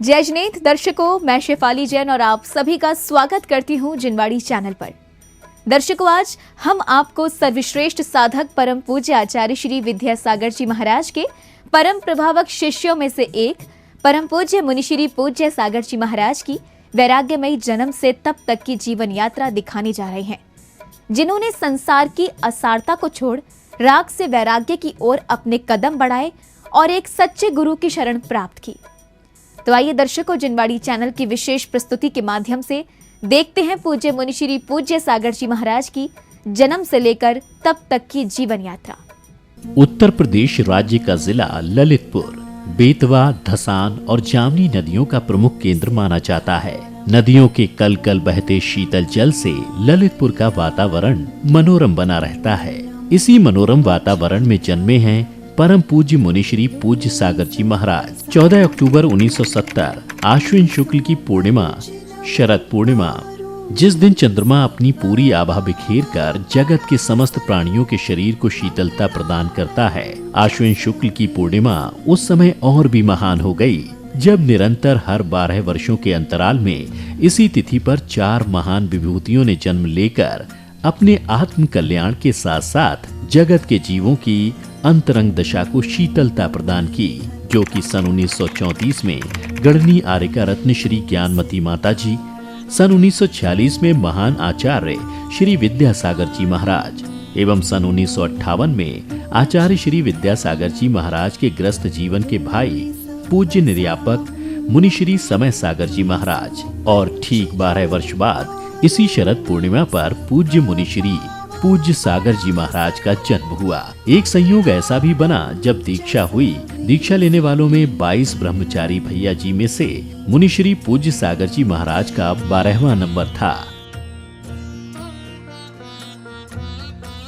जय जनेत दर्शकों, मैं शेफाली जैन और आप सभी का स्वागत करती हूं जिनवाड़ी चैनल पर। दर्शकों, आज हम आपको सर्वश्रेष्ठ साधक परम पूज्य आचार्य श्री विद्यासागर जी महाराज के परम प्रभावक शिष्यों में से एक परम पूज्य मुनिश्री पूज्य सागर जी महाराज की वैराग्यमयी जन्म से तब तक की जीवन यात्रा दिखाने जा रहे हैं, जिन्होंने संसार की असारता को छोड़ राग से वैराग्य की ओर अपने कदम बढ़ाए और एक सच्चे गुरु की शरण प्राप्त की। तो आइए दर्शकों, जिनवाड़ी चैनल की विशेष प्रस्तुति के माध्यम से देखते हैं पूज्य मुनिश्री पूज्य सागर जी महाराज की जन्म से लेकर तब तक की जीवन यात्रा। उत्तर प्रदेश राज्य का जिला ललितपुर बेतवा, धसान और जामनी नदियों का प्रमुख केंद्र माना जाता है। नदियों के कल कल बहते शीतल जल से ललितपुर का वातावरण मनोरम बना रहता है। इसी मनोरम वातावरण में जन्मे हैं परम पूज्य मुनिश्री पूज्य सागर जी महाराज। 14 अक्टूबर 1970 आश्विन शुक्ल की पूर्णिमा, शरद पूर्णिमा, जिस दिन चंद्रमा अपनी पूरी आभा बिखेर कर जगत के समस्त प्राणियों के शरीर को शीतलता प्रदान करता है। आश्विन शुक्ल की पूर्णिमा उस समय और भी महान हो गई, जब निरंतर हर 12 वर्षों के अंतराल में इसी तिथि पर 4 महान विभूतियों ने जन्म लेकर अपने आत्म कल्याण के साथ साथ जगत के जीवों की अंतरंग दशा को शीतलता प्रदान की, जो कि सन 1934 में गढ़नी आर्यका रत्न श्री ज्ञानमती माता जी, सन 1946 में महान आचार्य श्री विद्यासागर जी महाराज एवं सन 1958 में आचार्य श्री विद्यासागर जी महाराज के ग्रस्त जीवन के भाई पूज्य निर्यापक मुनिश्री समय सागर जी महाराज। और ठीक 12 वर्ष बाद इसी शरद पूर्णिमा पर पूज्य मुनिश्री पूज्य सागर जी महाराज का जन्म हुआ। एक संयोग ऐसा भी बना जब दीक्षा हुई। दीक्षा लेने वालों में 22 ब्रह्मचारी भैया जी में से मुनिश्री पूज्य सागर जी महाराज का 12वां नंबर था।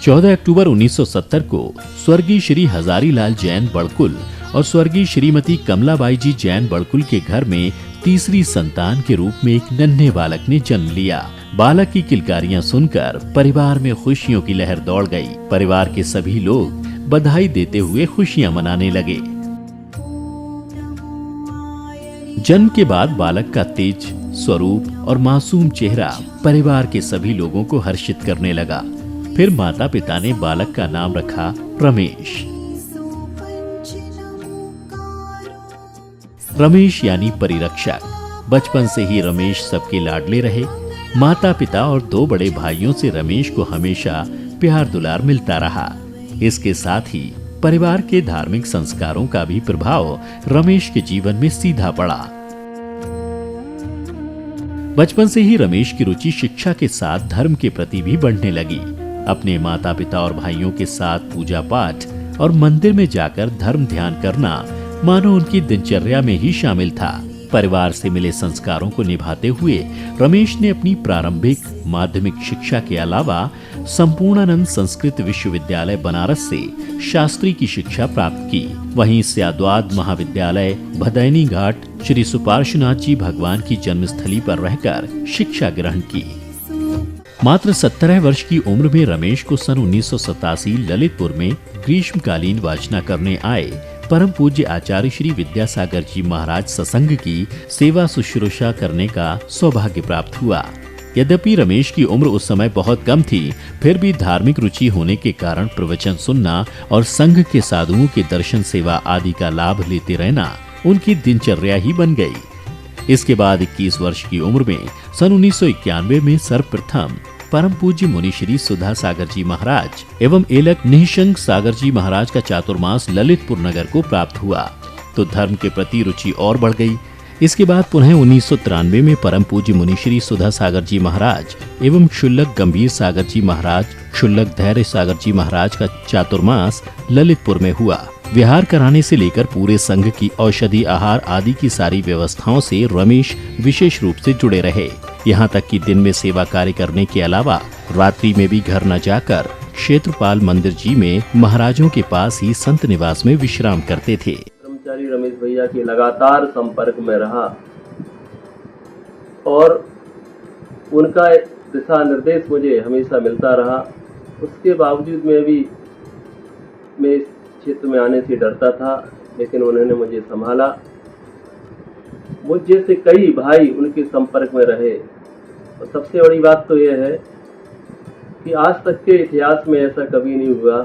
14 अक्टूबर 1970 को स्वर्गीय श्री हजारीलाल जैन बड़कुल और स्वर्गीय श्रीमती कमलाबाई जी जैन बड़कुल के घर में तीसरी संतान के रूप में एक नन्हे बालक ने जन्म लिया। बालक की किलकारियां सुनकर परिवार में खुशियों की लहर दौड़ गई। परिवार के सभी लोग बधाई देते हुए खुशियां मनाने लगे। जन्म के बाद बालक का तेज स्वरूप और मासूम चेहरा परिवार के सभी लोगों को हर्षित करने लगा। फिर माता पिता ने बालक का नाम रखा रमेश। रमेश यानी परिरक्षक। बचपन से ही रमेश सबके लाडले रहे। माता पिता और 2 बड़े भाइयों से रमेश को हमेशा प्यार दुलार मिलता रहा। इसके साथ ही परिवार के धार्मिक संस्कारों का भी प्रभाव रमेश के जीवन में सीधा पड़ा। बचपन से ही रमेश की रुचि शिक्षा के साथ धर्म के प्रति भी बढ़ने लगी। अपने माता पिता और भाइयों के साथ पूजा पाठ और मंदिर में जाकर धर्म ध्यान करना मानो उनकी दिनचर्या में ही शामिल था। परिवार से मिले संस्कारों को निभाते हुए रमेश ने अपनी प्रारंभिक माध्यमिक शिक्षा के अलावा संपूर्णानंद संस्कृत विश्वविद्यालय बनारस से शास्त्री की शिक्षा प्राप्त की। वहीं स्याद्वाद महाविद्यालय भदैनी घाट श्री सुपार्श्वनाथ जी भगवान की जन्मस्थली पर रहकर शिक्षा ग्रहण की। मात्र 17 वर्ष की उम्र में रमेश को सन 1987 ललितपुर में ग्रीष्मकालीन वाचना करने आए परम पूज्य आचार्य श्री विद्यासागर जी महाराज सत्संग की सेवा शुश्रूषा करने का सौभाग्य प्राप्त हुआ। यद्यपि रमेश की उम्र उस समय बहुत कम थी, फिर भी धार्मिक रुचि होने के कारण प्रवचन सुनना और संघ के साधुओं के दर्शन सेवा आदि का लाभ लेते रहना उनकी दिनचर्या ही बन गई। इसके बाद 21 वर्ष की उम्र में सन 1991 में सर्वप्रथम परम पूज्य मुनिश्री सुधा सागर जी महाराज एवं एलक निःशंक सागर जी महाराज का चातुर्मास ललितपुर नगर को प्राप्त हुआ, तो धर्म के प्रति रुचि और बढ़ गई। इसके बाद पुनः 1993 में परम पूज्य मुनिश्री सुधा सागर जी महाराज एवं क्षुल्लक गंभीर सागर जी महाराज, क्षुल्लक धैर्य सागर जी महाराज का चातुर्मास ललितपुर में हुआ। विहार कराने से लेकर पूरे संघ की औषधि आहार आदि की सारी व्यवस्थाओं से रमेश विशेष रूप से जुड़े रहे। यहाँ तक कि दिन में सेवा कार्य करने के अलावा रात्रि में भी घर न जाकर क्षेत्रपाल मंदिर जी में महाराजों के पास ही संत निवास में विश्राम करते थे। ब्रह्मचारी रमेश भैया के लगातार संपर्क में रहा और उनका दिशा निर्देश मुझे हमेशा मिलता रहा। उसके बावजूद मैं इस क्षेत्र में आने से डरता था, लेकिन उन्होंने मुझे संभाला। मुझ जैसे कई भाई उनके संपर्क में रहे। और सबसे बड़ी बात तो यह है कि आज तक के इतिहास में ऐसा कभी नहीं हुआ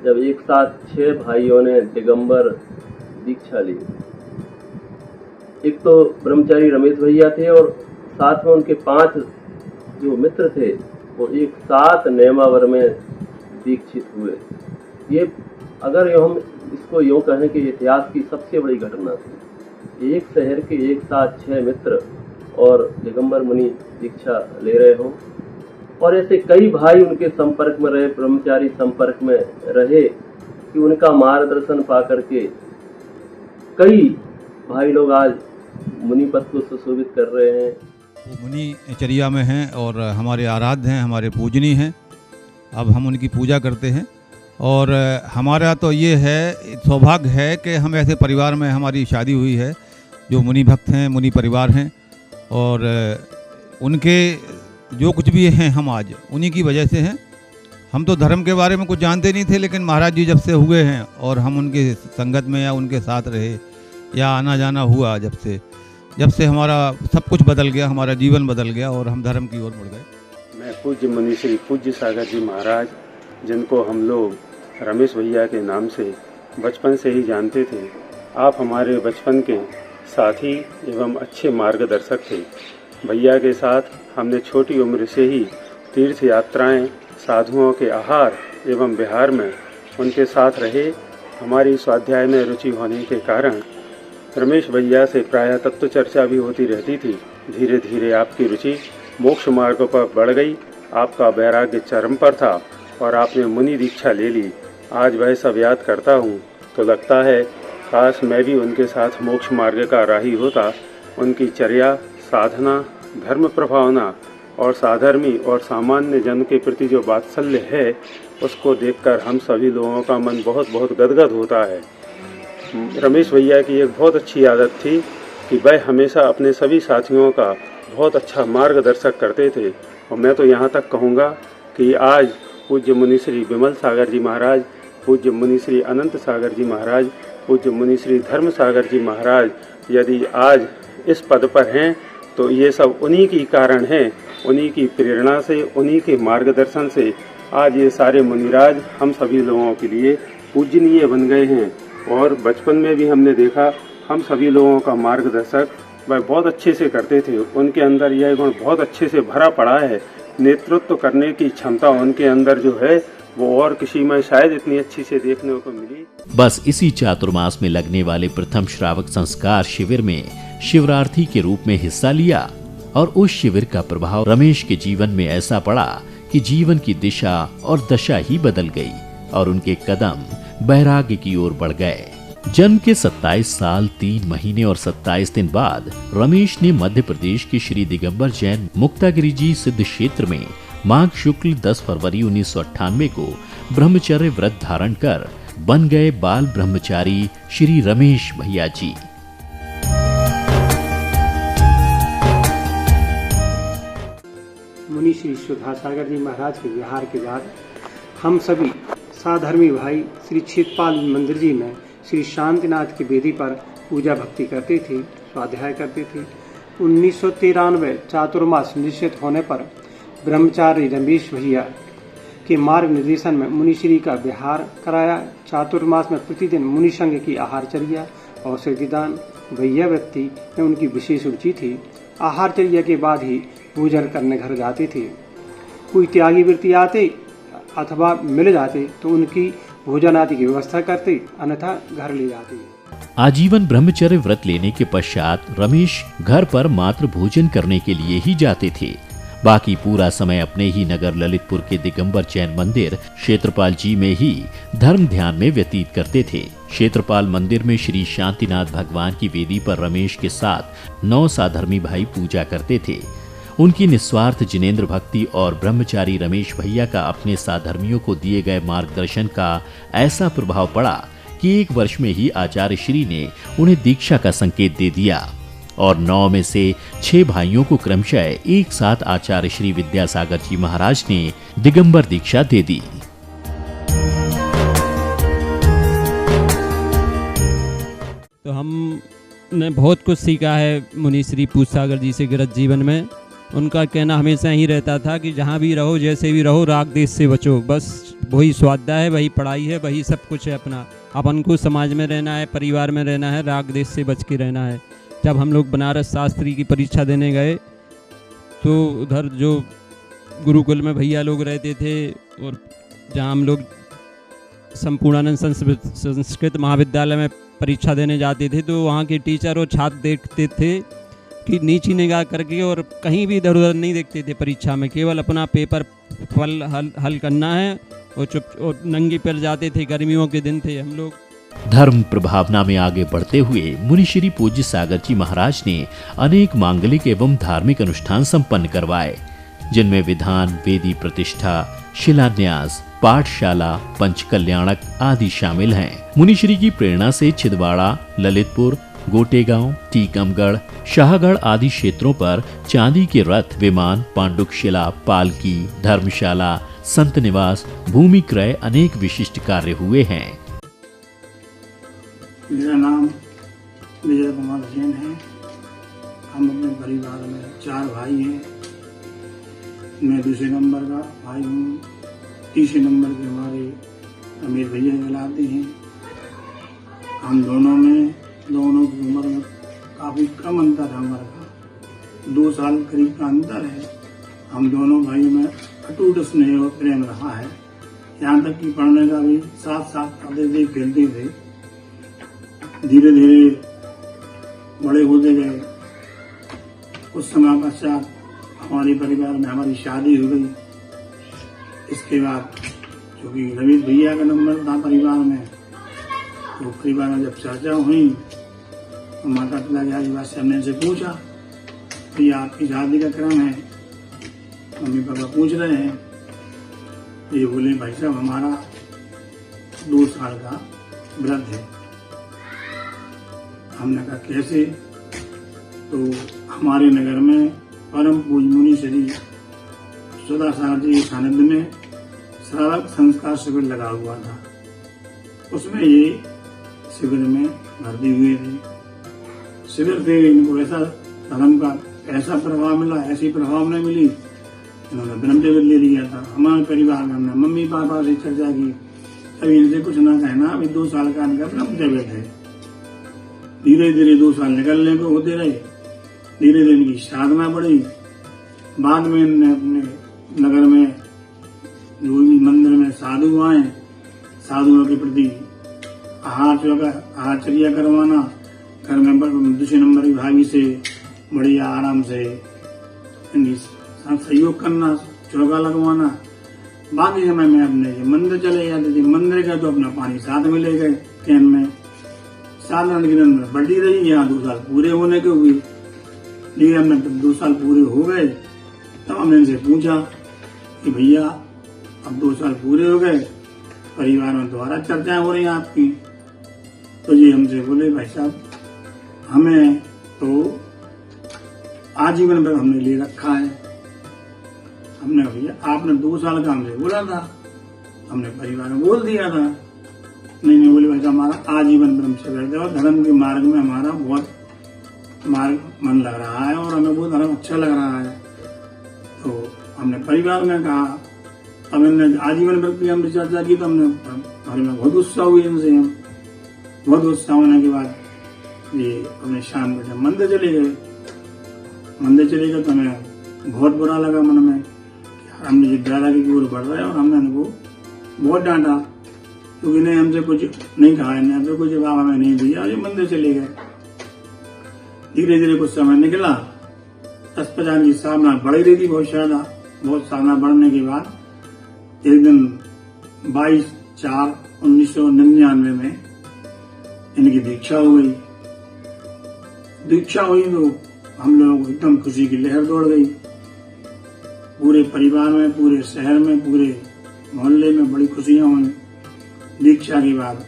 जब एक साथ 6 भाइयों ने दिगंबर दीक्षा ली। एक तो ब्रह्मचारी रमेश भैया थे और साथ में उनके 5 जो मित्र थे वो एक साथ नेमावर में दीक्षित हुए। ये अगर हम इसको यूँ कहें कि इतिहास की सबसे बड़ी घटना थी, एक शहर के एक साथ 6 मित्र और दिगंबर मुनि दीक्षा ले रहे हों। और ऐसे कई भाई उनके संपर्क में रहे, ब्रह्मचारी संपर्क में रहे कि उनका मार्गदर्शन पा करके कई भाई लोग आज मुनि पद को सुशोभित कर रहे हैं। वो मुनि चर्या में हैं और हमारे आराध्य हैं, हमारे पूजनीय हैं। अब हम उनकी पूजा करते हैं और हमारा तो ये है, सौभाग्य है कि हम ऐसे परिवार में हमारी शादी हुई है जो मुनि भक्त हैं, मुनि परिवार हैं। और उनके जो कुछ भी हैं हम आज उन्हीं की वजह से हैं। हम तो धर्म के बारे में कुछ जानते नहीं थे, लेकिन महाराज जी जब से हुए हैं और हम उनके संगत में या उनके साथ रहे या आना जाना हुआ, जब से हमारा सब कुछ बदल गया, हमारा जीवन बदल गया और हम धर्म की ओर मुड़ गए। मैं पूज्य मुनि श्री पूज्य सागर जी महाराज, जिनको हम लोग रमेश भैया के नाम से बचपन से ही जानते थे, आप हमारे बचपन के साथी एवं अच्छे मार्गदर्शक थे। भैया के साथ हमने छोटी उम्र से ही तीर्थ यात्राएं, साधुओं के आहार एवं विहार में उनके साथ रहे। हमारी स्वाध्याय में रुचि होने के कारण रमेश भैया से प्रायः तत्व चर्चा भी होती रहती थी। धीरे धीरे आपकी रुचि मोक्ष मार्ग पर बढ़ गई, आपका वैराग्य चरम पर था और आपने मुनि दीक्षा ले ली। आज वह सब याद करता हूँ तो लगता है काश मैं भी उनके साथ मोक्ष मार्ग का राही होता। उनकी चर्या, साधना, धर्म प्रभावना और साधर्मी और सामान्य जन के प्रति जो वात्सल्य है, उसको देखकर हम सभी लोगों का मन बहुत बहुत गदगद होता है। रमेश भैया की एक बहुत अच्छी आदत थी कि वह हमेशा अपने सभी साथियों का बहुत अच्छा मार्गदर्शक करते थे। और मैं तो यहाँ तक कहूँगा कि आज पूज्य मुनि श्री विमल सागर जी महाराज, पूज्य मुनि श्री अनंत सागर जी महाराज, पूज्य मुनि श्री धर्म सागर जी महाराज यदि आज इस पद पर हैं तो ये सब उन्हीं की कारण हैं, उन्हीं की प्रेरणा से, उन्हीं के मार्गदर्शन से आज ये सारे मुनिराज हम सभी लोगों के लिए पूजनीय बन गए हैं। और बचपन में भी हमने देखा, हम सभी लोगों का मार्गदर्शक वह बहुत अच्छे से करते थे। उनके अंदर यह गुण बहुत अच्छे से भरा पड़ा है। नेतृत्व करने की क्षमता उनके अंदर जो है वो और किसी में शायद इतनी अच्छी से देखने को मिली। बस इसी चातुर्मास में लगने वाले प्रथम श्रावक संस्कार शिविर में शिवरार्थी के रूप में हिस्सा लिया और उस शिविर का प्रभाव रमेश के जीवन में ऐसा पड़ा कि जीवन की दिशा और दशा ही बदल गई और उनके कदम वैराग्य की ओर बढ़ गए। जन्म के 27 साल 3 महीने और 27 दिन बाद रमेश ने मध्य प्रदेश के श्री दिगंबर जैन मुक्तागिरी जी सिद्ध क्षेत्र में माघ शुक्ल 10 फरवरी 1998 को ब्रह्मचर्य व्रत धारण कर बन गए बाल ब्रह्मचारी श्री रमेश भैया जी। मुनि श्री सुधा सागर जी महाराज के विहार के बाद हम सभी साधर्मी भाई श्री क्षेत्रपाल मंदिर जी में श्री शांतिनाथ की वेदी पर पूजा भक्ति करते थे, स्वाध्याय करते थे। 1993 चातुर्मास निश्चित होने पर ब्रह्मचारी रमेश भैया के मार्ग निर्देशन में मुनिश्री का विहार कराया। चातुर्मास में प्रतिदिन मुनि संघ की आहारचर्या और औषधिदान वैयावृत्ति में उनकी विशेष रुचि थी। आहारचर्या के बाद ही पूजन करने घर जाते थे। कोई त्यागी वृत्ति आते अथवा मिल जाते तो उनकी भोजन आदि की व्यवस्था करते, अन्यथा घर ले जाते। आजीवन ब्रह्मचर्य व्रत लेने के पश्चात रमेश घर पर मात्र भोजन करने के लिए ही जाते थे। बाकी पूरा समय अपने ही नगर ललितपुर के दिगंबर जैन मंदिर क्षेत्रपाल जी में ही धर्म ध्यान में व्यतीत करते थे। क्षेत्रपाल मंदिर में श्री शांतिनाथ भगवान की वेदी पर रमेश के साथ 9 साधर्मी भाई पूजा करते थे। उनकी निस्वार्थ जिनेंद्र भक्ति और ब्रह्मचारी रमेश भैया का अपने साधर्मियों को दिए गए मार्गदर्शन का ऐसा प्रभाव पड़ा कि 1 वर्ष में ही आचार्य श्री ने उन्हें दीक्षा का संकेत दे दिया और 9 में से 6 भाइयों को क्रमशः एक साथ आचार्य श्री विद्यासागर जी महाराज ने दिगंबर दीक्षा दे दी। तो हम ने बहुत कुछ सीखा है मुनि श्री पूज सागर जी से गृहस्थ जीवन में। उनका कहना हमेशा ही रहता था कि जहाँ भी रहो, जैसे भी रहो, राग देश से बचो। बस वही स्वाध्याय है, वही पढ़ाई है, वही सब कुछ है अपना। अपन को समाज में रहना है, परिवार में रहना है, राग देश से बच के रहना है। जब हम लोग बनारस शास्त्री की परीक्षा देने गए तो उधर जो गुरुकुल में भैया लोग रहते थे और जहाँ हम लोग संपूर्णानंद संस्कृत महाविद्यालय में परीक्षा देने जाते थे, तो वहाँ के टीचर और छात्र देखते थे कि नीची निगाह करके, और कहीं भी इधर उधर नहीं देखते थे परीक्षा में। केवल अपना पेपर हल करना है और चुप और नंगे पैर जाते थे। गर्मियों के दिन थे हम लोग। धर्म प्रभावना में आगे बढ़ते हुए मुनि श्री पूज्य सागर जी महाराज ने अनेक मांगलिक एवं धार्मिक अनुष्ठान संपन्न करवाए, जिनमें विधान, वेदी प्रतिष्ठा, शिलान्यास, पाठशाला, पंचकल्याणक आदि शामिल हैं। मुनि श्री की प्रेरणा से छिंदवाड़ा, ललितपुर, गोटेगांव, टीकमगढ़, शाहगढ़ आदि क्षेत्रों पर चांदी के रथ, विमान, पांडुकशिला, पालकी, धर्मशाला, संत निवास, भूमि क्रय अनेक विशिष्ट कार्य हुए हैं। मेरा नाम विजय कुमार जैन है। हम अपने परिवार में 4 भाई हैं। मैं दूसरे नंबर का भाई हूँ। तीसरे नंबर के हमारे अमीर भैया कहलाते हैं। हम दोनों की उम्र में काफ़ी कम अंतर है। हमारे का 2 साल करीब का अंतर है। हम दोनों भाइयों में अटूट स्नेह और प्रेम रहा है। यहाँ तक कि पढ़ने का भी साथ साथ पढ़ते थे, खेलते थे। धीरे धीरे बड़े होते गए। कुछ समय पश्चात हमारे परिवार में हमारी शादी हो गई। इसके बाद चूँकि रमेश भैया का नंबर था परिवार में, तो परिवार में जब चर्चा हुई तो माता पिता के आदिवासी से हमने से पूछा कि आपकी शादी का क्रम है। मम्मी पापा पूछ रहे हैं। ये बोले भाई साहब हमारा 2 साल का व्रत है। हमने कहा कैसे? तो हमारे नगर में परम पूज्य मुनि श्री सुधा सागर जी के सानिध्य में श्रावक संस्कार शिविर लगा हुआ था। उसमें ये शिविर में भर्ती हुए थे। शिविर से इनको ऐसा धर्म का ऐसा प्रभाव मिला, ऐसी प्रभाव नहीं मिली। इन्होंने ब्रह्मचर्य ले लिया था। हमारे परिवार में हमने मम्मी पापा से चर्चा की, अभी इनसे कुछ ना कहना, अभी 2 साल का इनका ब्रह्मचर्य है। धीरे धीरे 2 साल निकलने को होते रहे। धीरे धीरे इनकी साधना बढ़ी। बाद में इन्होंने अपने नगर में जो भी मंदिर में साधु आए, साधुओं के प्रति आहारचर्या करवाना, घर में दूसरे नंबर की भाभी से बढ़िया आराम से इनकी सहयोग करना, चौका लगवाना। बाकी समय में अपने मंदिर चले जाते थे। मंदिर का तो अपना पानी साथ में ले गए कैन में। साधारण के अंदर बढ़ी रही। यहाँ 2 साल पूरे होने के हुए। धीरे हमने 2 साल पूरे हो गए तब हमने इनसे पूछा कि भैया अब 2 साल पूरे हो गए, परिवार में दोबारा चर्चाएं हो रही हैं आपकी। तो ये हमसे बोले भाई साहब हमें तो आजीवन पर हमने ले रखा है। हमने भैया आपने 2 साल का हमसे बोला था, हमने परिवार में बोल दिया था। नहीं बोले भाई हमारा आजीवन ब्रह्मचर्य और धर्म के मार्ग में हमारा बहुत मन लग रहा है और हमें बहुत धर्म अच्छा लग रहा है। तो हमने परिवार में कहा, अब हमने आजीवन व्रत की हमने चर्चा की, तो हमने में बहुत उत्साह हुई इनसे। हम बहुत उत्साह होने के बाद ये अपने शाम को जब मंदिर चले गए तो हमें बहुत बुरा लगा मन में। हमने ये दादा की ओर बढ़ रहा है और हमने इनको बहुत डांटा, क्योंकि नहीं हमसे कुछ नहीं कहा, इन्हें हमसे कुछ जवाब हमें नहीं दिया। ये मंदिर चले गए। धीरे धीरे कुछ समय निकला। 10-50 की साधना बढ़ रही थी बहुत साधना बढ़ने के बाद एक दिन 22/4/1999 में इनकी दीक्षा हो गई। दीक्षा हुई तो हम लोगों को एकदम खुशी की लहर दौड़ गई। पूरे परिवार में, पूरे शहर में, पूरे मोहल्ले में बड़ी खुशियां हुई। दीक्षा के बाद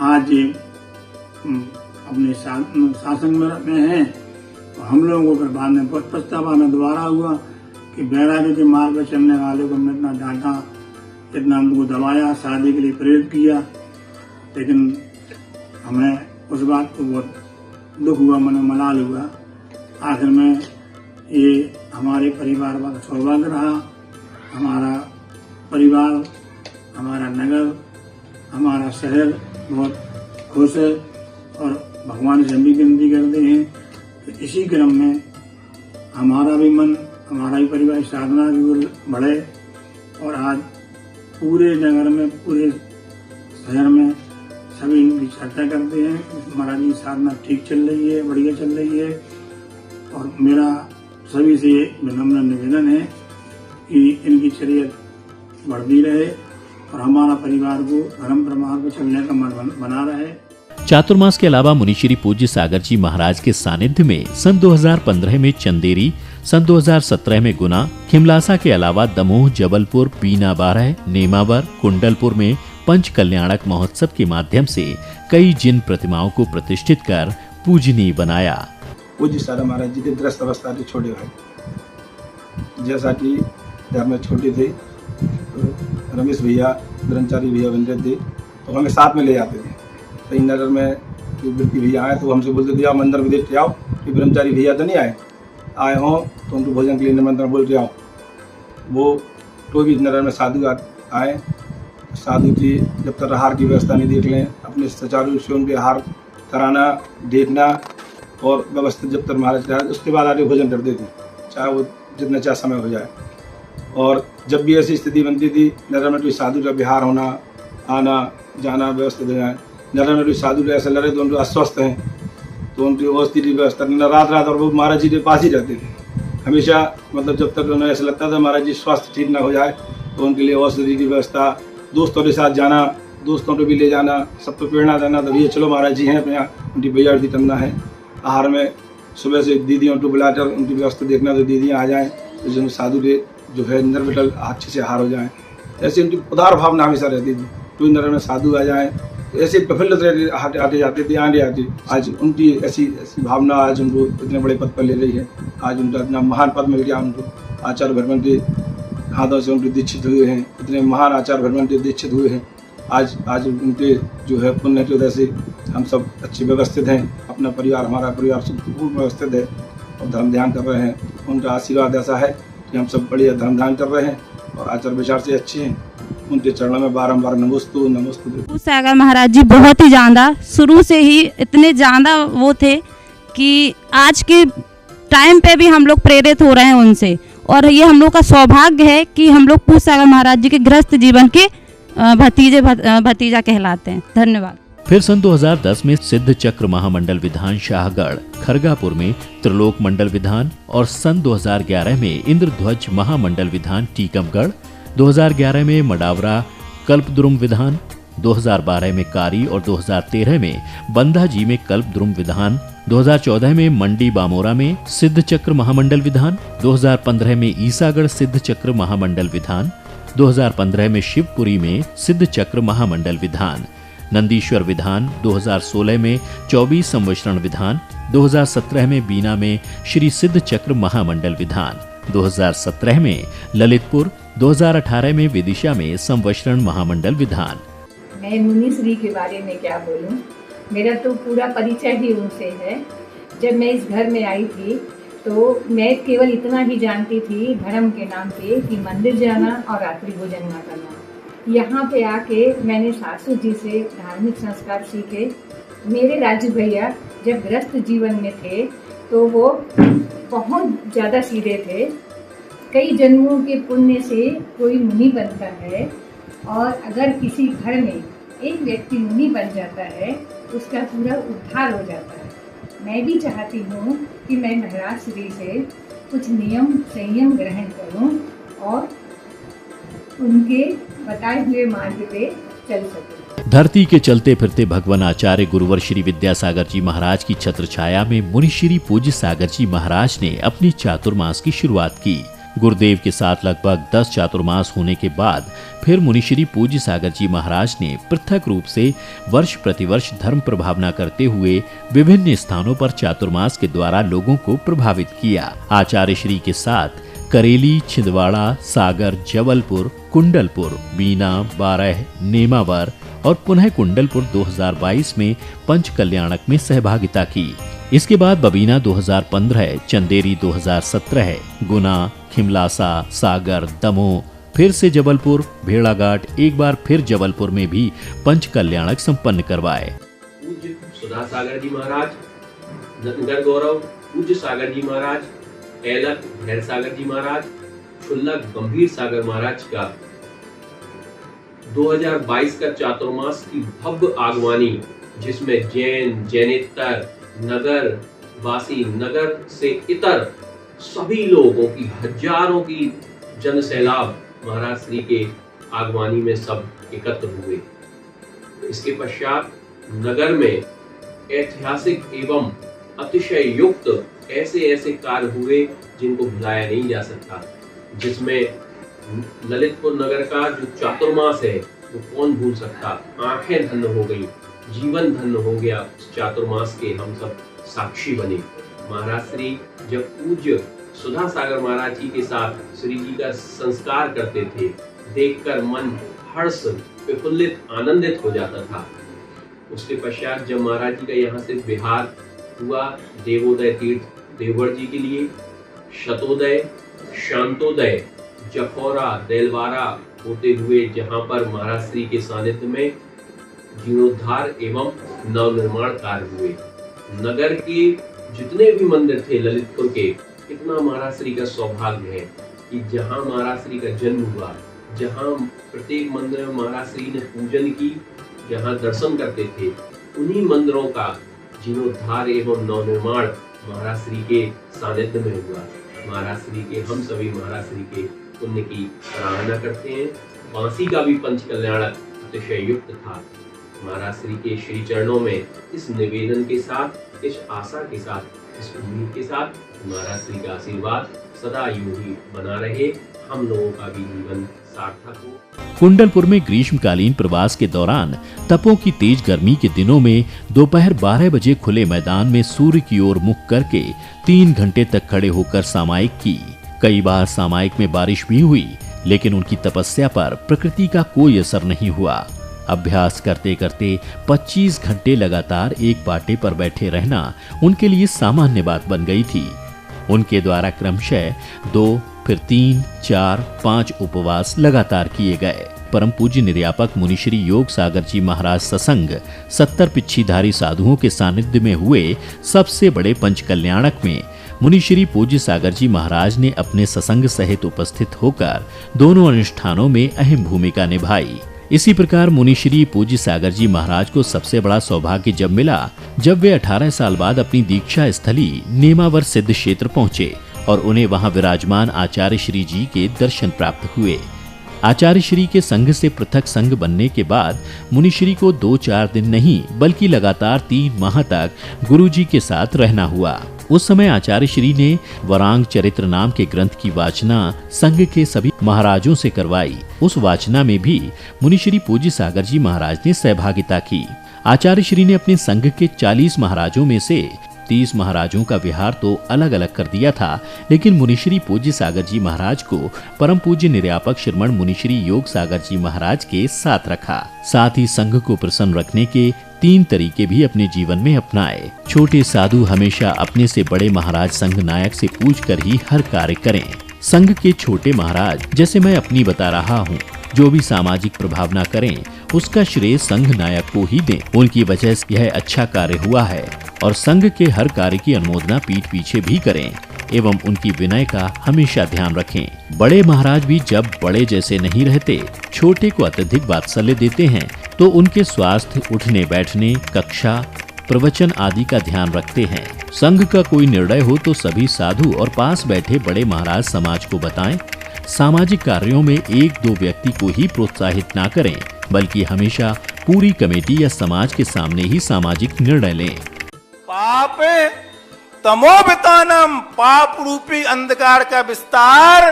आज ये अपने शासन में हैं। तो हम लोगों को फिर बाद में बहुत पछतावा में दोबारा हुआ कि बैरागी के मार्ग पर चलने वाले को हमने इतना डांटा, इतना उनको दबाया, शादी के लिए प्रेरित किया, लेकिन हमें उस बात को बहुत दुख हुआ, मन में मलाल हुआ। आखिर में ये हमारे परिवार का सौभाग्य रहा। हमारा परिवार, हमारा नगर, हमारा शहर बहुत खुश है और भगवान से हम भी विनती करते हैं। तो इसी क्रम में हमारा भी मन, हमारा भी परिवार साधना की ओर बढ़े और आज पूरे नगर में, पूरे शहर में सभी इनकी चर्चा करते हैं कि महाराज जी साधना ठीक चल रही है, बढ़िया चल रही है। और मेरा सभी से विनम्र निवेदन है कि इनकी शरीयत बढ़ती रहे और हमारा परिवार को धर्म प्रमाण को चलने का मन बना रहे। चातुर्मास के अलावा मुनि श्री पूज्य सागर जी महाराज के सानिध्य में सन 2015 में चंदेरी, सन 2017 में गुना, खिमलासा के अलावा दमोह, जबलपुर, बीना बारह, नेमावर, कुंडलपुर में पंच कल्याणक महोत्सव के माध्यम से कई जिन प्रतिमाओं को प्रतिष्ठित कर पूजनीय बनाया। पूज्य सागर महाराज जी के दृष्ट अवस्था के छोटे भाई, जैसा कि जब मैं छोटे थे तो रमेश भैया, ब्रह्मचारी भैया बन रहे थे तो हमें साथ में ले जाते थे। कहीं नगर में वृत्ति भैया आए तो हमसे बोलते थे आप मंदिर में देख के आओ कि ब्रह्मचारी भैया तो नहीं आए हों तो उनको भोजन के लिए निमंत्रण बोल के आओ। वो तो भी नगर में साधु आए, साधु जी जब तक आहार की व्यवस्था नहीं देख लें, अपने सुचारू से उनके आहार कराना, देखना और व्यवस्थित जब तक महाराज रहा उसके बाद आगे भोजन करते थे, चाहे वो जितना चाहे समय हो जाए। और जब भी ऐसी स्थिति बनती थी नगर में कोई साधु का विहार होना, आना जाना व्यवस्थित हो जाए, नगर में कोई साधु ऐसे लड़े तो उनको अस्वस्थ हैं तो उनकी औषधि की व्यवस्था रात और वो महाराज जी के पास ही रहते थे हमेशा। मतलब जब तक उन्हें ऐसा लगता था महाराज जी स्वास्थ्य ठीक ना हो जाए तो उनके लिए औषधि की व्यवस्था, दोस्तों के साथ जाना, दोस्तों को भी ले जाना, सबको प्रेरणा देना। तो भैया चलो महाराज जी हैं अपने यहाँ, उनकी भैया करना है। आहार में सुबह से दीदियों को बुलाकर उनकी व्यवस्था देखना, तो दीदियाँ आ जाएँ तो जो साधु के जो है निर्विटल अच्छे से आहार हो जाएँ। ऐसे उनकी उदार भावना हमेशा रहती थी। कोई नगर में साधु आ जाएँ तो ऐसे प्रफुल्लित आते जाते थे, आगे आते। आज उनकी ऐसी भावना आज उनको इतने बड़े पद पर ले रही है। आज उनका इतना महान पद मिल गया उनको। आचार्य भगवान के हाथों से उनके दीक्षित हुए हैं, इतने महान आचार्य भगवान के दीक्षित हुए हैं। आज उनके जो है पुण्य की वजह से हम सब अच्छे व्यवस्थित हैं। अपना परिवार, हमारा परिवार सब पूर्ण व्यवस्थित है और धर्म ध्यान कर रहे हैं। उनका आशीर्वाद ऐसा है कि हम सब बढ़िया धर्म ध्यान कर रहे हैं और आचार विचार से अच्छे हैं। उनके चरणों में बारंबार नमोस्तु नमोस्तु। सागर महाराज जी बहुत ही ज़्यादा शुरू से ही इतने ज़्यादा वो थे कि आज के टाइम पे भी हम लोग प्रेरित हो रहे हैं उनसे। और ये हम लोग का सौभाग्य है कि हम लोग पूज्य सागर महाराज जी के गृहस्थ जीवन के भतीजा कहलाते हैं। धन्यवाद। फिर सन 2010 में सिद्ध चक्र महामंडल विधान शाहगढ़, खरगापुर में त्रिलोक मंडल विधान और सन 2011 में इंद्रध्वज महामंडल विधान टीकमगढ़, 2011 में मडावरा कल्पद्रुम विधान, 2012 में कारी और 2013 में बंधा जी में कल्पद्रुम विधान, 2014 में मंडी बामोरा में सिद्ध चक्र महामंडल विधान, 2015 में ईसागढ़ सिद्ध चक्र महामंडल विधान, 2015 में शिवपुरी में सिद्ध चक्र महामंडल विधान, नंदीश्वर विधान, 2016 में 24 संवत्सरण विधान, 2017 में बीना में श्री सिद्ध चक्र महामंडल विधान, 2017 में ललितपुर, 2018 में विदिशा में संवत्सरण महामंडल विधान। मैं मुनि श्री के बारे में क्या बोलूं, मेरा तो पूरा परिचय ही उनसे है। जब मैं इस घर में आई थी तो मैं केवल इतना ही जानती थी धर्म के नाम पे कि मंदिर जाना और रात्रि भोजन ना करना। यहाँ पे आके मैंने सासू जी से धार्मिक संस्कार सीखे। मेरे राजू भैया जब गृहस्थ जीवन में थे तो वो बहुत ज़्यादा सीधे थे। कई जन्मों के पुण्य से कोई मुनि बनता है और अगर किसी घर में एक व्यक्ति मुनि बन जाता है उसका पूरा उद्धार हो जाता है। मैं भी चाहती हूँ कि मैं महाराज श्री से कुछ नियम संयम ग्रहण करूँ और उनके बताए हुए मार्ग पे चल सकूं। धरती के चलते फिरते भगवान आचार्य गुरुवर श्री विद्यासागर जी महाराज की छत्र छाया में मुनि श्री पूज्य सागर जी महाराज ने अपनी चातुर्मास की शुरुआत की। गुरुदेव के साथ लगभग 10 चातुर्मास होने के बाद फिर मुनि श्री पूज्य सागर जी महाराज ने पृथक रूप से वर्ष प्रतिवर्ष धर्म प्रभावना करते हुए विभिन्न स्थानों पर चातुर्मास के द्वारा लोगों को प्रभावित किया। आचार्य श्री के साथ करेली, छिंदवाड़ा, सागर, जबलपुर, कुंडलपुर, बीना, बारह, नेमावर और पुनः कुंडलपुर 2022 में पंच कल्याणक में सहभागिता की। इसके बाद बबीना 2015, चंदेरी 2017, गुना, खिमलासा, सागर, दमोह, फिर से जबलपुर, भेड़ाघाट, एक बार फिर जबलपुर में भी पंच कल्याणक संपन्न करवाए। पूज्य सुधा सागर जी महाराज, नगर गौरव पूज्य सागर जी महाराज, ऐलक धैर्य सागर जी महाराज, क्षुल्लक गंभीर सागर महाराज का 2022 का चातुर्मास की भव्य आगवानी, जिसमें जैन, जैनेतर, नगर वासी, नगर से इतर सभी लोगों की हजारों की जन सैलाब महाराज श्री के आगवानी में सब एकत्र हुए। इसके पश्चात नगर में ऐतिहासिक एवं अतिशय युक्त ऐसे कार्य हुए जिनको भुलाया नहीं जा सकता, जिसमें ललितपुर नगर का जो चातुर्मास है वो कौन भूल सकता। आंखें धन्य हो गई, जीवन धन्य हो गया। उस चातुर्मास के हम सब साक्षी बने। महाराज श्री जब पूज्य सुधा सागर महाराज जी के साथ श्री जी का संस्कार करते थे, देखकर मन हर्ष, विफुल्लित, आनंदित हो जाता था। उसके पश्चात जब महाराज जी का यहाँ से विहार हुआ देवोदय तीर्थ देवगढ़ जी के लिए, शतोदय, शांतोदय, जखौरा, देलवारा होते हुए जहाँ पर महाराज श्री के सानिध्य में जीर्णोद्धार एवं नवनिर्माण कार्य हुए। नगर के जितने भी मंदिर थे ललितपुर के, कितना महाराज श्री का सौभाग्य है कि जहाँ महाराज श्री का जन्म हुआ, जहाँ प्रत्येक मंदिर में महाराज श्री ने पूजन की, जहाँ दर्शन करते थे, उन्हीं मंदिरों का जीर्णोद्धार एवं नवनिर्माण महाराज श्री के सानिध्य में हुआ। महाराज श्री के हम सभी महाराज श्री के पुण्य की सराहना करते हैं। बांसी का भी पंच कल्याणक अतिशय युक्त था। महाराज श्री के श्री चरणों में इस निवेदन के साथ, इस आशा के साथ, इस उम्मीद के साथ महाराज श्री का आशीर्वाद सदा यूं ही बना रहे, हम लोगों का भी जीवन सार्थक हो। कुंडलपुर में ग्रीष्मकालीन प्रवास के दौरान तपों की तेज गर्मी के दिनों में दोपहर 12 बजे खुले मैदान में सूर्य की ओर मुख करके 3 घंटे तक खड़े होकर सामायिक की। कई बार सामायिक में बारिश भी हुई, लेकिन उनकी तपस्या पर प्रकृति का कोई असर नहीं हुआ। अभ्यास करते करते 25 घंटे लगातार एक पाटे पर बैठे रहना उनके लिए सामान्य बात बन गई थी। उनके द्वारा क्रमशः 2, फिर 3, 4, 5 उपवास लगातार किए गए। परम पूज्य निर्यापक मुनिश्री योग सागर जी महाराज ससंग 70 पिच्छीधारी साधुओं के सानिध्य में हुए सबसे बड़े पंच कल्याणक में मुनिश्री पूज्य सागर जी महाराज ने अपने ससंग सहित उपस्थित होकर दोनों अनुष्ठानों में अहम भूमिका निभाई। इसी प्रकार मुनिश्री पूज्य सागर जी महाराज को सबसे बड़ा सौभाग्य जब मिला जब वे 18 साल बाद अपनी दीक्षा स्थली नेमावर सिद्ध क्षेत्र पहुंचे और उन्हें वहां विराजमान आचार्य श्री जी के दर्शन प्राप्त हुए। आचार्य श्री के संघ से पृथक संघ बनने के बाद मुनिश्री को 2-4 दिन नहीं बल्कि लगातार 3 माह तक गुरु जी के साथ रहना हुआ। उस समय आचार्य श्री ने वरांग चरित्र नाम के ग्रंथ की वाचना संघ के सभी महाराजों से करवाई। उस वाचना में भी मुनिश्री पूज्य सागर जी महाराज ने सहभागिता की। आचार्य श्री ने अपने संघ के 40 महाराजों में से 30 महाराजों का विहार तो अलग अलग कर दिया था, लेकिन मुनिश्री पूज्य सागर जी महाराज को परम पूज्य निर्यापक श्रीमण मुनिश्री योग सागर जी महाराज के साथ रखा। साथ ही संघ को प्रसन्न रखने के 3 तरीके भी अपने जीवन में अपनाए। छोटे साधु हमेशा अपने से बड़े महाराज संघ नायक से पूछकर ही हर कार्य करें। संघ के छोटे महाराज, जैसे मैं अपनी बता रहा हूँ, जो भी सामाजिक प्रभावना करें उसका श्रेय संघ नायक को ही दें। उनकी वजह से यह अच्छा कार्य हुआ है और संघ के हर कार्य की अनुमोदना पीठ पीछे भी करें एवं उनकी विनय का हमेशा ध्यान रखें। बड़े महाराज भी जब बड़े जैसे नहीं रहते, छोटे को अत्यधिक वात्सल्य देते हैं तो उनके स्वास्थ्य, उठने बैठने, कक्षा, प्रवचन आदि का ध्यान रखते हैं। संघ का कोई निर्णय हो तो सभी साधु और पास बैठे बड़े महाराज समाज को बताएं। सामाजिक कार्यों में 1-2 व्यक्ति को ही प्रोत्साहित ना करें, बल्कि हमेशा पूरी कमेटी या समाज के सामने ही सामाजिक निर्णय लें। पाप तमोबितानम, पाप रूपी अंधकार का विस्तार।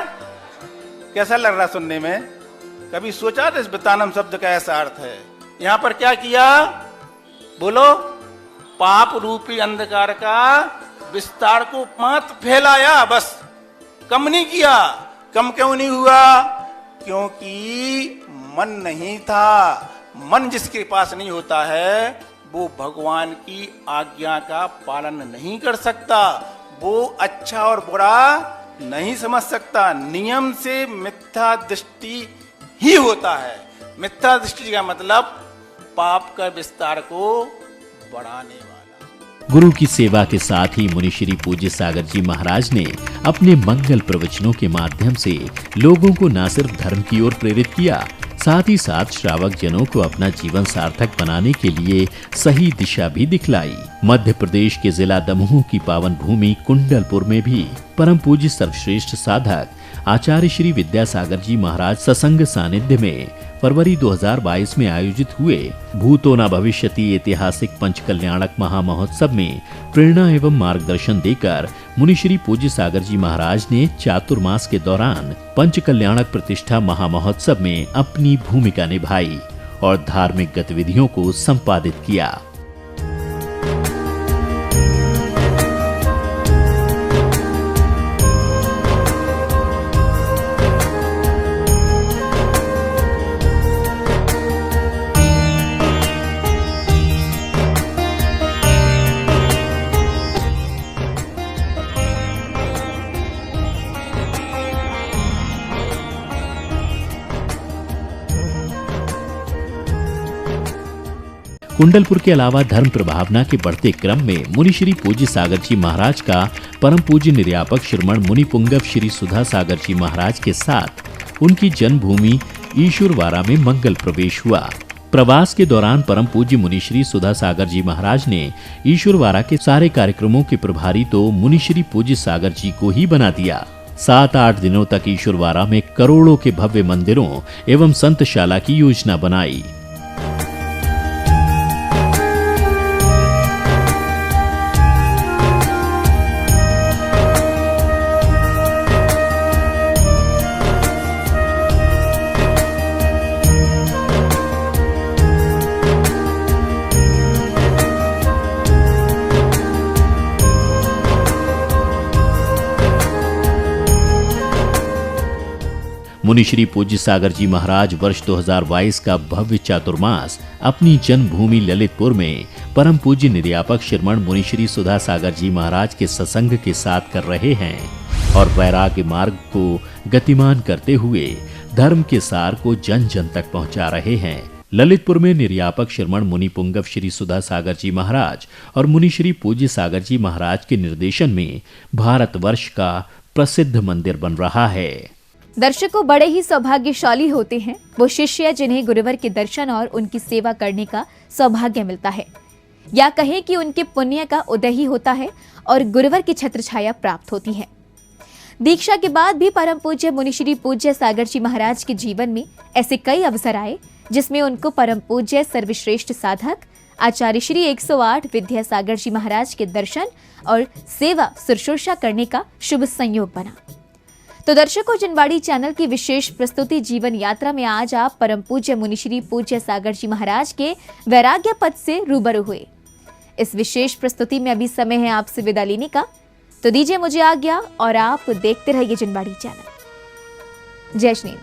कैसा लग रहा सुनने में? कभी सोचा था इस बितानम शब्द का ऐसा अर्थ है? यहाँ पर क्या किया बोलो? पाप रूपी अंधकार का विस्तार को मात्र फैलाया, बस कम नहीं किया। कम क्यों नहीं हुआ? क्योंकि मन नहीं था। मन जिसके पास नहीं होता है वो भगवान की आज्ञा का पालन नहीं कर सकता, वो अच्छा और बुरा नहीं समझ सकता। नियम से मिथ्या दृष्टि ही होता है। मिथ्या दृष्टि का मतलब पाप का विस्तार को बढ़ाने वाला। गुरु की सेवा के साथ ही मुनि श्री पूज्य सागर जी महाराज ने अपने मंगल प्रवचनों के माध्यम से लोगों को न सिर्फ धर्म की ओर प्रेरित किया, साथ ही साथ श्रावक जनों को अपना जीवन सार्थक बनाने के लिए सही दिशा भी दिखलाई। मध्य प्रदेश के जिला दमोह की पावन भूमि कुंडलपुर में भी परम पूज्य सर्वश्रेष्ठ साधक आचार्य श्री विद्यासागर जी महाराज सत्संग सानिध्य में फरवरी 2022 में आयोजित हुए भूतो न भविष्यति ऐतिहासिक पंचकल्याणक महामहोत्सव में प्रेरणा एवं मार्गदर्शन देकर मुनि श्री पूज्य सागर जी महाराज ने चातुर्मास के दौरान पंचकल्याणक प्रतिष्ठा महामहोत्सव में अपनी भूमिका निभाई और धार्मिक गतिविधियों को संपादित किया। कुंडलपुर के अलावा धर्म प्रभावना के बढ़ते क्रम में मुनि श्री पूज्य सागर जी महाराज का परम पूज्य निर्यापक श्रमण मुनि पुंगव श्री सुधा सागर जी महाराज के साथ उनकी जन्मभूमि ईश्वरवारा में मंगल प्रवेश हुआ। प्रवास के दौरान परम पूज्य मुनि श्री सुधा सागर जी महाराज ने ईश्वरवारा के सारे कार्यक्रमों के प्रभारी तो मुनि श्री पूज्य सागर जी को ही बना दिया। 7-8 दिनों तक ईश्वरवारा में करोड़ों के भव्य मंदिरों एवं संतशाला की योजना बनाई। मुनि श्री पूज्य सागर जी महाराज वर्ष 2022 का भव्य चातुर्मास अपनी जन्मभूमि ललितपुर में परम पूज्य निर्यापक श्रमण मुनि श्री सुधा सागर जी महाराज के सत्संग के साथ कर रहे हैं और वैराग्य मार्ग को गतिमान करते हुए धर्म के सार को जन जन तक पहुंचा रहे हैं। ललितपुर में निर्यापक श्रमण मुनि पुंगव श्री सुधा सागर जी महाराज और मुनि श्री पूज्य सागर जी महाराज के निर्देशन में भारतवर्ष का प्रसिद्ध मंदिर बन रहा है। दर्शकों, बड़े ही सौभाग्यशाली होते हैं वो शिष्य जिन्हें गुरुवर के दर्शन और उनकी सेवा करने का सौभाग्य मिलता है, या कहें कि उनके पुण्य का उदय ही होता है और गुरुवर की छत्र छाया प्राप्त होती है। दीक्षा के बाद भी परम पूज्य मुनि श्री पूज्य सागर जी महाराज के जीवन में ऐसे कई अवसर आए जिसमें उनको परम पूज्य सर्वश्रेष्ठ साधक आचार्य श्री 108 विद्यासागर जी महाराज के दर्शन और सेवा शुश्रूषा करने का शुभ संयोग बना। तो दर्शकों, जिनवाड़ी चैनल की विशेष प्रस्तुति जीवन यात्रा में आज आप परम पूज्य मुनि श्री पूज्य सागर जी महाराज के वैराग्य पद से रूबरू हुए। इस विशेष प्रस्तुति में अभी समय है आपसे विदा लेने का, तो दीजिए मुझे आज्ञा और आप देखते रहिए जिनवाड़ी चैनल। जय श्री।